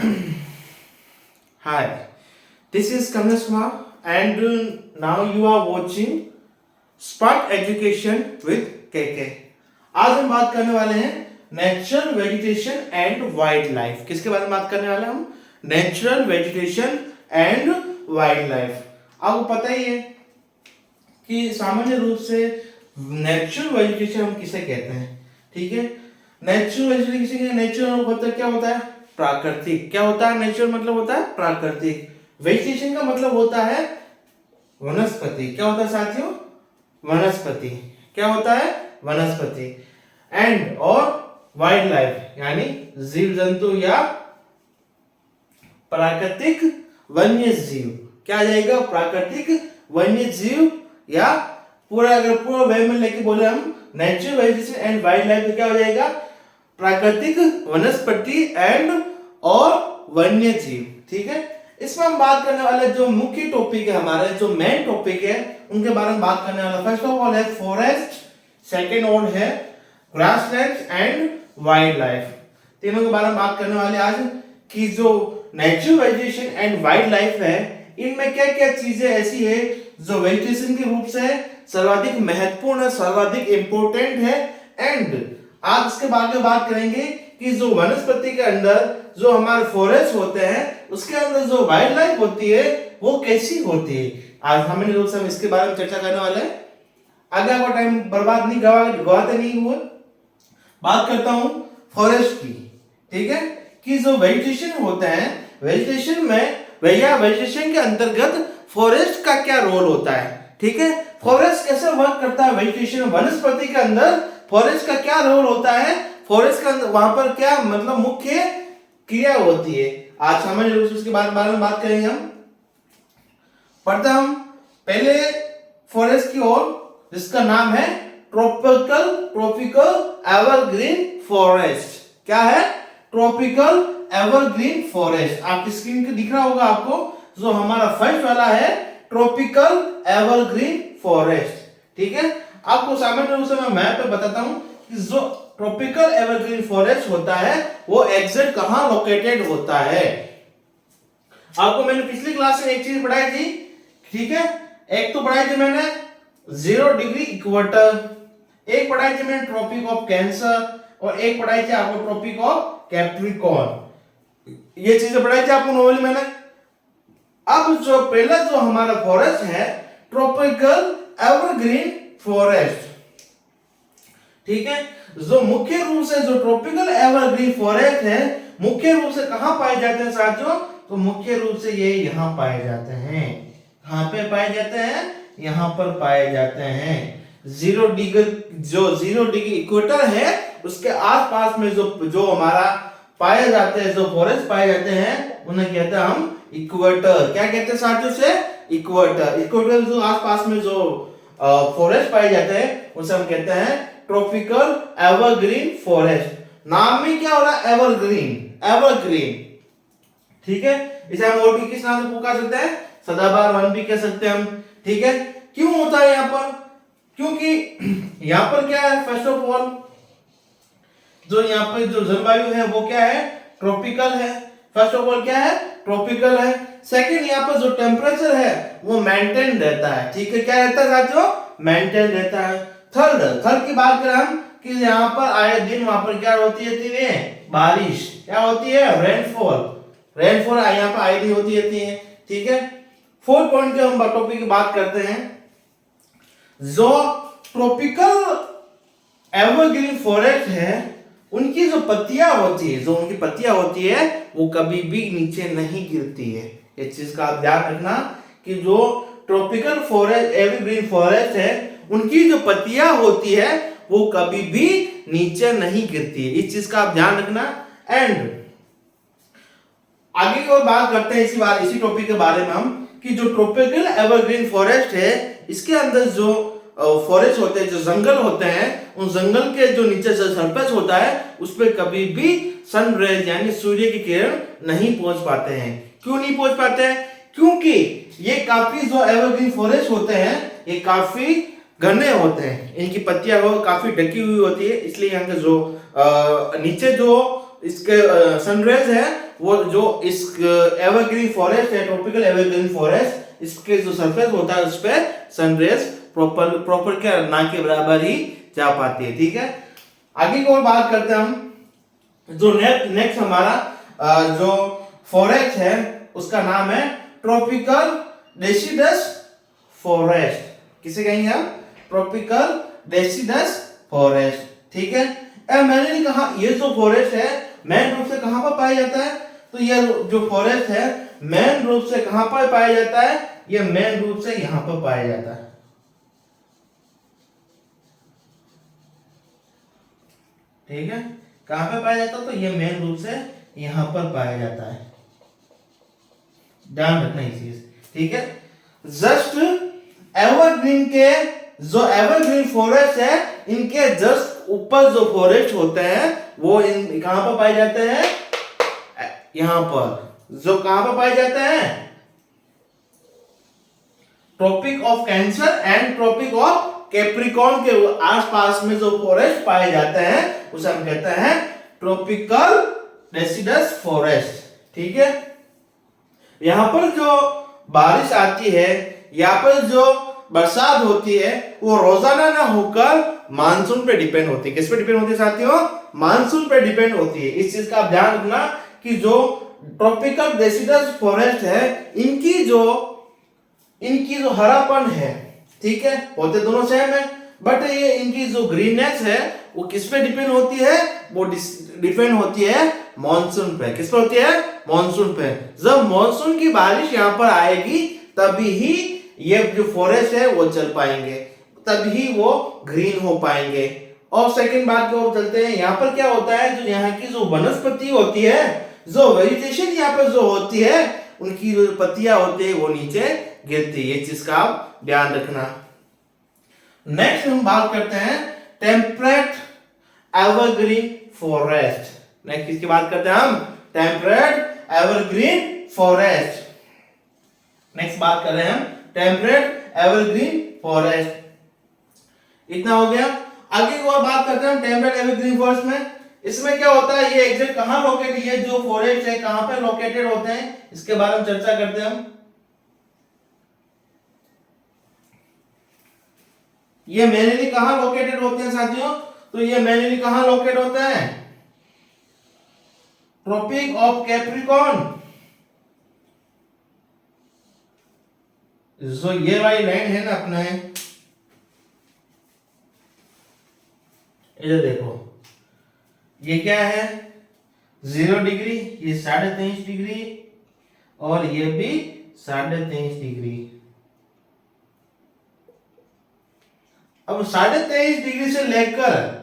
Hi, this is Kamlesh Kumar and now you are watching Spark Education with KK। आज हम बात करने वाले हैं natural vegetation and wild life. किसके बारे में बात करने वाले हैं हम? Natural vegetation and wild life. आपको पता ही है कि सामान्य रूप से नेचुरल वेजिटेशन हम किसे कहते हैं, ठीक है। नेचुरल वेजिटेशन किसे कहते हैं? नेचुरल मतलब क्या होता है? प्राकृतिक। क्या होता है? नेचुरल मतलब होता है प्राकृतिक। वेजिटेशन का मतलब होता है वनस्पति। क्या होता है साथियों? वनस्पति। क्या होता है? वनस्पति। एंड और वाइल्ड लाइफ यानी जीव जंतु या प्राकृतिक वन्य जीव। क्या आ जाएगा? प्राकृतिक वन्य जीव या पूरा अगर पूरा वे में लेके बोले हम natural vegetation and wild life तो क्या हो जाएगा? प्राकृतिक वनस्पति एंड और वन्य जीव। ठीक है, इसमें हम बात करने वाले जो मुख्य टॉपिक है, हमारे जो मेन टॉपिक है उनके बारे में बात करने वाला। फर्स्ट ऑफ ऑल है फॉरेस्ट, सेकंड ऑल है ग्रासलैंड्स एंड वाइल्ड लाइफ। तीनों के बारे में बात करने वाले आज कि जो natural vegetation and wild life है इनमें क्या क्या चीजें ऐसी है जो वेजिटेशन के रूप से सर्वाधिक महत्वपूर्ण है, सर्वाधिक इंपॉर्टेंट है। एंड आज इसके बारे में बात करेंगे कि जो वनस्पति के अंदर जो हमारे फॉरेस्ट होते हैं उसके अंदर जो वाइल्ड लाइफ होती है वो कैसी होती है। आज हमने लोग सब इसके बारे में चर्चा करने वाले हैं। आगे आपका टाइम बर्बाद नहीं गवाते नहीं हुए। बात करता हूं फॉरेस्ट की, ठीक है, कि जो वेजिटेशन होते हैं वेजिटेशन में भैया वेजिटेशन के अंतर्गत फॉरेस्ट का क्या रोल होता है, ठीक है। फॉरेस्ट कैसे वर्क करता है वेजिटेशन वनस्पति के अंदर, फॉरेस्ट का क्या रोल होता है, फॉरेस्ट का वहां पर क्या मतलब मुख्य क्रिया होती है। आज सामान्य रूप से उसके बारे में बात करेंगे हम। पढ़ते हम पहले फॉरेस्ट की ओर जिसका नाम है ट्रॉपिकल एवरग्रीन फॉरेस्ट। क्या है? Tropical evergreen forest. आपकी स्क्रीन पे दिख रहा होगा आपको, जो हमारा फर्स्ट वाला है ट्रॉपिकल एवरग्रीन फॉरेस्ट, ठीक है। आपको सामान्य रूप से मैं मैप पे बताता हूं कि जो ट्रॉपिकल एवरग्रीन फॉरेस्ट होता है वो एग्जैक्ट कहां लोकेटेड होता है। आपको मैंने पिछली क्लास में एक चीज पढ़ाई थी, ठीक है। एक तो पढ़ाई थी मैंने 0 डिग्री इक्वेटर, एक पढ़ाई थी मैंने ट्रॉपिक ऑफ कैंसर और एक पढ़ाई थी आपको ट्रॉपिक ऑफ कैप्रिकॉर्न। ये चीजें पढ़ाई थी आपको नॉर्मली मैंने। अब जो पहला जो हमारा फॉरेस्ट है ट्रॉपिकल एवरग्रीन फॉरेस्ट, ठीक है। जो मुख्य रूप से जो ट्रॉपिकल एवरग्रीन फॉरेस्ट है मुख्य रूप से कहां पाए जाते हैं साथियों? तो मुख्य रूप से ये यहां पाए जाते हैं। कहां पे पाए जाते हैं? यहां पर पाए जाते हैं। 0 डिग्री इक्वेटर है उसके आसपास में जो हमारा पाए जाते हैं, जो फॉरेस्ट पाए जाते हैं उन्हें कहते हैं हम इक्वेटर। क्या कहते हैं साथियों से? इक्वेटर। इक्वेटर जो आसपास में जो फॉरेस्ट पाए जाते हैं उसे हम कहते हैं ट्रॉपिकल एवरग्रीन फॉरेस्ट। नाम में क्या हो रहा है? एवरग्रीन, ठीक है। इसे हम और भी किस नाम से पुकार सकते हैं? सदाबहार वन भी कह सकते हैं हम, ठीक है। क्यों होता है यहाँ पर? क्योंकि यहाँ पर क्या है, फर्स्ट ऑफ ऑल जो यहाँ पर जो जलवायु है वो क्या है? ट्रॉपिकल है। फर्स्ट ऑफ ऑल क्या है? ट्रॉपिकल है। सेकंड यहाँ पर जो टेम्परेचर है वो मेंटेन रहता है, ठीक है। क्या रहता है साथियों? मेंटेन रहता है। थर्ड की बात करें हम कि यहाँ पर आए दिन वहां पर क्या होती है? बारिश। क्या होती है? रेनफॉल यहाँ पर आए दिन होती है, ठीक है। फोर्थ पॉइंट के हम टॉपिक की बात करते हैं। जो ट्रॉपिकल एवरग्रीन फॉरेस्ट है उनकी जो पत्तियां होती है वो कभी भी नीचे नहीं गिरती है। इस चीज का आप ध्यान रखना कि जो ट्रॉपिकल फॉरेस्ट एवरग्रीन फॉरेस्ट है उनकी जो पत्तियां होती है वो कभी भी नीचे नहीं गिरती है। इस चीज का आप ध्यान रखना। एंड आगे की ओर बात करते हैं इसी टॉपिक के बारे में हम कि जो ट्रॉपिकल एवरग्रीन फॉरेस्ट है इसके अंदर जो फॉरेस्ट होते हैं, जो जंगल होते हैं, उन जंगल के जो नीचे से सरफेस होता है उस पर कभी भी सन रेज यानी सूर्य की किरण नहीं पहुंच पाते हैं। क्यों नहीं पहुंच पाते हैं? क्योंकि ये काफी जो एवरग्रीन फॉरेस्ट होते हैं ये काफी घने होते हैं, इनकी पत्तियां वो काफी ढकी हुई होती है, इसलिए यहाँ के जो नीचे जो इसके सनरेज है वो जो इस एवरग्रीन फॉरेस्ट है, ट्रॉपिकल एवरग्रीन फॉरेस्ट, इसके जो सरफेस होता है उस पे सनरेज प्रॉपर क्या ना के बराबर ही जा पाती है। ठीक है, आगे की और बात करते हैं हम। जो नेक्स्ट हमारा जो फॉरेस्ट है उसका नाम है ट्रॉपिकल डेसिडस फॉरेस्ट। किसे कहेंगे हम? Tropical deciduous forest. ठीक है, मैंने कहा ये जो फॉरेस्ट है मेन रूप से कहां पर पाया जाता है? तो ये जो फॉरेस्ट है मेन रूप से कहां पर पाया जाता है? ये मेन रूप से यहां पर पाया जाता है। ठीक है, कहां पे पाया जाता है? तो ये मेन रूप से यहां पर पाया जाता है, ध्यान रखना ये चीज। ठीक है, जस्ट एवरग्रीन के जो एवरग्रीन फॉरेस्ट है इनके जस्ट ऊपर जो फॉरेस्ट होते हैं वो इन कहां पर पाए जाते हैं? यहां पर। जो कहां पर पाए जाते हैं? Tropic of Cancer and Tropic of Capricorn के आसपास में जो फॉरेस्ट पाए जाते हैं उसे हम कहते हैं ट्रॉपिकल डेसिडस फॉरेस्ट। ठीक है, यहां पर जो बारिश आती है, यहाँ पर जो बरसात होती है वो रोजाना ना होकर मानसून पे डिपेंड होती है। किस पे डिपेंड होती है साथियों? मानसून पे डिपेंड होती है। इस चीज का आप ध्यान रखना कि जो ट्रॉपिकल डेसिडस फॉरेस्ट है इनकी जो हरापन है, ठीक है, होते दोनों सेम है, बट ये इनकी जो ग्रीननेस है वो किस पे डिपेंड होती है? वो डिपेंड होती है मॉनसून पे। किस पे होती है? मॉनसून पे। जब मॉनसून की बारिश यहाँ पर आएगी तभी ही ये जो फॉरेस्ट है वो चल पाएंगे, तभी वो ग्रीन हो पाएंगे। और सेकंड बात की ओर चलते हैं। यहाँ पर क्या होता है, जो यहाँ की जो वनस्पति होती है, जो वेजिटेशन यहाँ पर जो होती है, उनकी जो पत्तियां होती है वो नीचे गिरती है। ये चीज का आप ध्यान रखना। नेक्स्ट हम बात करते हैं टेम्परेट एवरग्रीन फॉरेस्ट। नेक्स्ट किसकी बात करते हैं हम? Temperate evergreen forest. नेक्स्ट बात कर रहे हैं हम टेम्परेट एवरग्रीन फॉरेस्ट। इतना हो गया। आगे की और बात करते हैं हम टेम्परेट एवरग्रीन फॉरेस्ट में। इसमें क्या होता है, ये एग्जैक्ट कहां लोकेटेड, ये जो फॉरेस्ट है कहां पे लोकेटेड होते हैं, इसके बारे में चर्चा करते हैं हम। ये मेनली कहां लोकेटेड होते हैं साथियों? तो ये मेनली कहां लोकेटेड होते हैं? Tropic of Capricorn. जो ये वाली लाइन है ना अपने, इधर देखो, ये क्या है? 0 डिग्री, ये 23.5 डिग्री और ये भी 23.5 डिग्री। अब 23.5 डिग्री से लेकर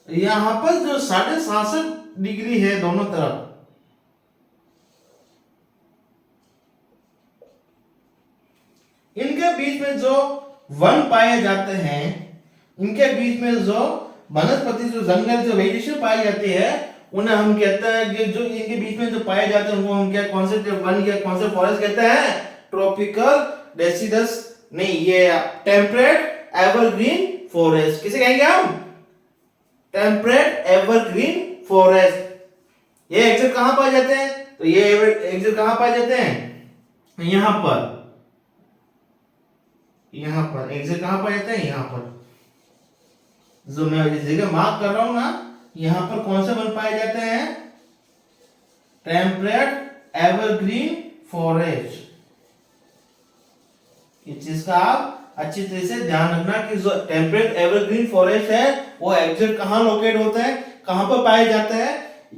यहां पर जो 67.5 डिग्री है दोनों तरफ, इनके बीच में जो वन पाए जाते हैं, इनके बीच में जो वनस्पति, जो जंगल, जो वेजिटेशन पाई जाती है, उन्हें हम कहते हैं कि जो इनके बीच में जो पाए जाते हैं उनको हम क्या, कौन से वन या कौन से फॉरेस्ट कहते हैं? ट्रॉपिकल डेसिडस, नहीं, ये टेम्परेट एवरग्रीन फॉरेस्ट। किसे कहेंगे हम? Temperate evergreen forest. ये एग्जैक्ट कहां पाए जाते हैं? तो ये एग्जैक्ट कहां पाए जाते हैं? यहां पर। यहां पर एग्जैक्ट कहां पाए जाते हैं? यहां पर। जो मैं इस जगह मार्क कर रहा हूं ना, यहां पर कौन से वन पाए जाते हैं? Temperate evergreen forest. इस चीज का आप अच्छी तरह से ध्यान रखना कि जो टेम्परेट एवरग्रीन फॉरेस्ट है वो एग्जैक्ट कहां लोकेट होता है, कहां पर पाए जाते हैं?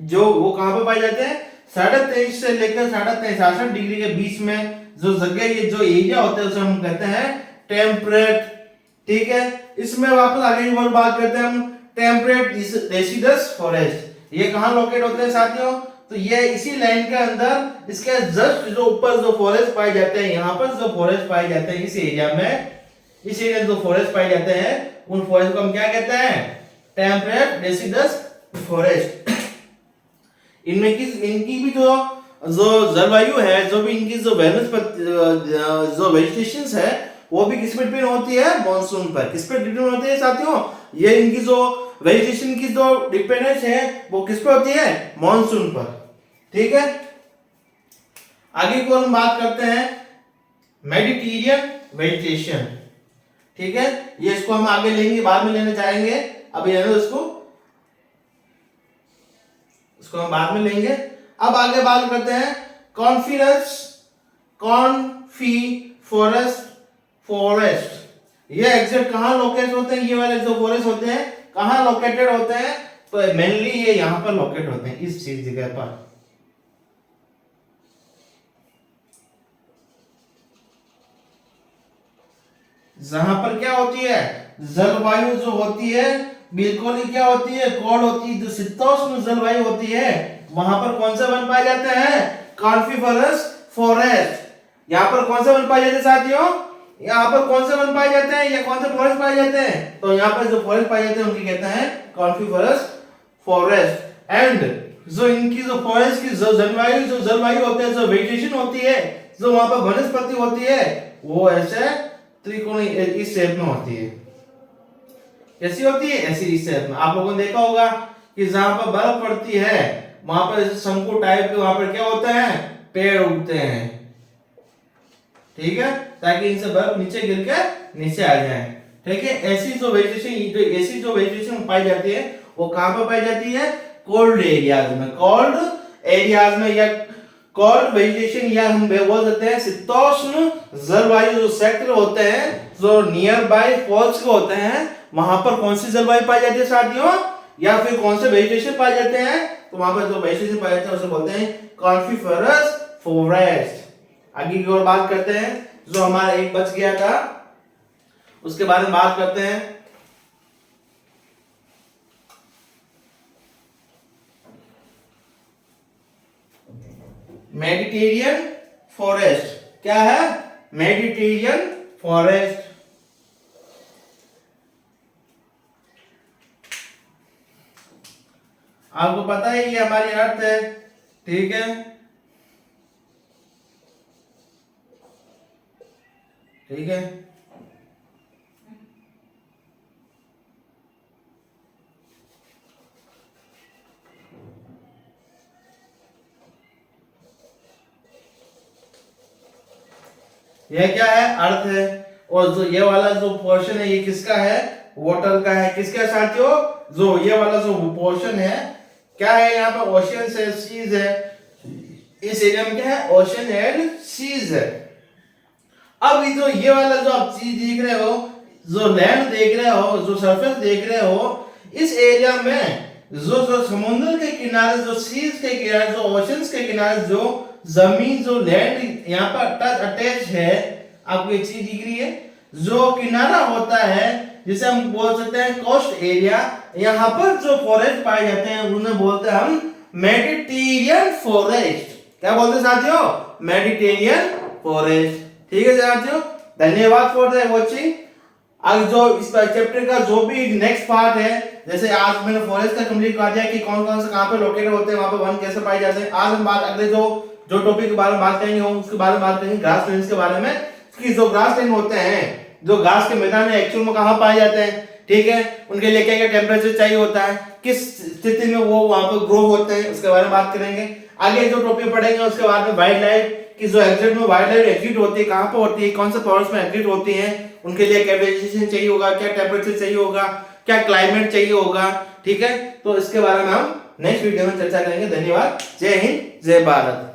जो वो कहां पर पाए जाते हैं? 23.5 से लेकर 67 डिग्री के बीच में जो जगह, ये जो एरिया होता है उसे हम कहते हैं टेम्परेट। ठीक है, इसमें वापस आगे की बात करते हैं हम टेम्परेट डेसिडस फॉरेस्ट। ये कहां लोकेट होते हैं साथियों? तो ये इसी लाइन के अंदर, इसके जस्ट जो ऊपर जो फॉरेस्ट पाए जाते हैं, यहां पर जो फॉरेस्ट पाए जाते हैं, इस एरिया में, इस एरिया जो फॉरेस्ट पाए जाते हैं, उन फॉरेस्ट को हम क्या कहते हैं? Temperate deciduous forest. इनमें की इनकी भी जो जलवायु है, जो भी इनकी जो जो वेजिटेशन है, वो भी किस पे डिपेंड होती है? मॉनसून पर। किस पे डिपेंड होती है साथियों? ये इनकी जो वेजिटेशन की जो डिपेंडेंस है वो किस पे होती है? मॉनसून पर। ठीक है, आगे को हम बात करते हैं मेडिटेरियन वेजिटेशन। ठीक है, ये इसको हम आगे लेंगे, बाद में लेने जाएंगे, अभी है ना इसको हम बाद में लेंगे। अब आगे बात करते हैं फॉरेस्ट। ये एग्जैक्ट कहाँ लोकेट होते हैं, ये वाले जो फॉरेस्ट होते हैं कहाँ लोकेटेड होते हैं, तो मेनली ये यहाँ पर लोकेट होते हैं, इस चीज जगह पर। जहां पर क्या होती है, जलवायु जो होती है बिल्कुल ही क्या होती है, कोल्ड होती है, जो शीतोष्ण जलवायु होती है, वहां पर कौन से वन पाए जाते हैं, कॉनिफरस फॉरेस्ट। यहाँ पर कौन से वन पाए जाते हैं साथियों, यहाँ पर कौन से वन पाए जाते हैं या कौन से फॉरेस्ट पाए जाते हैं, तो यहाँ पर जो फॉरेस्ट पाए जाते हैं उनकी कहते हैं कॉनिफरस फॉरेस्ट। एंड जो इनकी जो फॉरेस्ट की जो जलवायु होती है, जो वेजिटेशन होती है, जो वहां पर वनस्पति होती है, वो ऐसे त्रिकोणी इस शेप में होती है। कैसी होती है, ऐसी इस शेप में। आप लोगों ने देखा होगा कि जहां पर बर्फ पड़ती है वहां पर शंकु टाइप के वहां पर क्या होते हैं, पेड़ उगते हैं। ठीक है, ताकि इनसे बर्फ नीचे गिर के नीचे आ जाए। ठीक है, ऐसी जो वेजिटेशन पाई जाती है वो कहां पर पाई जाती है, कोल्ड एरियाज में या कोल्ड वेजिटेशन, या हम बोल सकते हैं शीतोष्ण जलवायु जो क्षेत्र होते हैं, जो नियर बाय पोल्स के होते हैं, वहां पर कौन सी जलवायु पाई जाती है साथियों, या फिर कौन से वेजिटेशन पाए जाते हैं, तो वहां पर जो वेजिटेशन पाए जाते हैं उसे बोलते हैं कॉनिफरस फॉरेस्ट। आगे की ओर बात करते हैं, जो हमारा एक बच गया था उसके बारे में बात करते हैं। मेडिटेरियन फॉरेस्ट क्या है, मेडिटेरियन फॉरेस्ट। आपको पता है ये हमारी अर्थ है। ठीक है, ठीक है, यह क्या है, अर्थ है। और जो ये वाला जो पोर्शन है ये किसका है, वाटर का है। किसका साथियों, जो ये वाला जो पोर्शन है क्या है, यहाँ पर ओशियन एंड सीज है। इस एरिया में क्या है, ओशियन एंड सीज है। अब जो ये वाला जो आप चीज देख रहे हो, जो लैंड देख रहे हो, जो सरफेस देख रहे हो, इस एरिया में जो समुद्र के किनारे, जो सीज के किनारे, जो ओशंस के किनारे, जो जमीन, जो लैंड यहाँ पर अटैच है, आपको एक चीज दिख रही है, जो किनारा होता है जिसे हम बोल सकते हैं कोस्ट एरिया, यहाँ पर जो फॉरेस्ट पाए जाते हैं उन्हें बोलते हैं हम मेडिटेरियन फॉरेस्ट। क्या बोलते हैं साथियों, मेडिटेरियन फॉरेस्ट। ठीक है साथियों, धन्यवाद फॉर द वॉचिंग। आज जो इस चैप्टर का जो भी नेक्स्ट पार्ट है, जैसे आज मैंने फॉरेस्ट का कंप्लीट कर दिया कि कौन कौन से कहां पे लोकेटेड होते हैं, वहां पे वन कैसे पाए जाते हैं। आज हम बात अगले जो टॉपिक के बारे में बात करेंगे, हम उसके बारे में बात करेंगे ग्रासलैंड्स के बारे में, कि जो ग्रासलैंड होते हैं, जो घास के मैदान है, एक्चुअल में कहां पाए जाते हैं। ठीक है, उनके लिए क्या क्या टेम्परेचर चाहिए होता है, किस स्थिति में वो वहां पर ग्रो होते हैं, उसके बारे में बात करेंगे। आगे जो टॉपिक पढ़ेंगे उसके बाद में वाइल्ड लाइफ की, जो एग्जिट में वाइल्ड लाइफ एग्जिट होती है, कहां पर होती है, कौन से फॉरेस्ट में एग्जिट होती है, उनके लिए क्या वेजिटेशन चाहिए होगा, क्या टेम्परेचर चाहिए होगा, क्या क्लाइमेट चाहिए होगा। ठीक है, तो इसके बारे में हम नेक्स्ट वीडियो में चर्चा करेंगे। धन्यवाद, जय हिंद, जय भारत।